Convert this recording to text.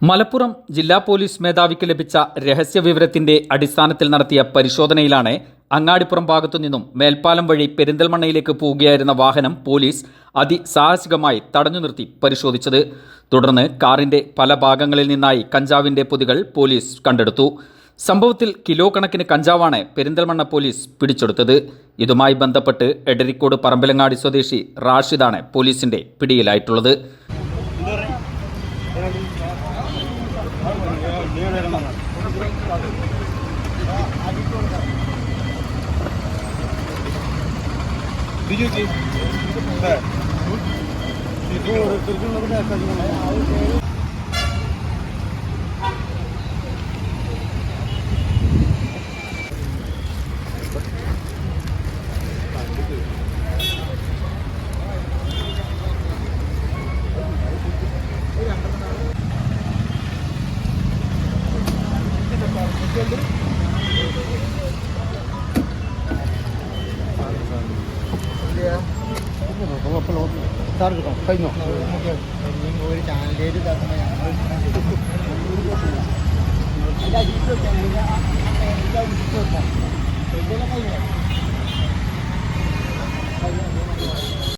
മലപ്പുറം ജില്ലാ പോലീസ് മേധാവിക്ക് ലഭിച്ച രഹസ്യവിവരത്തിന്റെ അടിസ്ഥാനത്തിൽ നടത്തിയ പരിശോധനയിലാണ് അങ്ങാടിപ്പുറം ഭാഗത്തുനിന്നും മേൽപ്പാലം വഴി പെരിന്തൽമണ്ണയിലേക്ക് പോവുകയായിരുന്ന വാഹനം പോലീസ് അതിസാഹസികമായി തടഞ്ഞു നിർത്തി പരിശോധിച്ചത്. തുടർന്ന് കാറിന്റെ പല ഭാഗങ്ങളിൽ നിന്നായി കഞ്ചാവിന്റെ പൊതികൾ പോലീസ് കണ്ടെടുത്തു. സംഭവത്തിൽ കിലോ കണക്കിന് കഞ്ചാവാണ് പെരിന്തൽമണ്ണ പോലീസ് പിടിച്ചെടുത്തത്. ഇതുമായി ബന്ധപ്പെട്ട് എടരിക്കോട് പറമ്പിലങ്ങാടി സ്വദേശി റാഷിദാണ് പോലീസിന്റെ പിടിയിലായിട്ടുള്ളത്. കഴിഞ്ഞോ ഒരു ചാനലിൽ ഞങ്ങൾ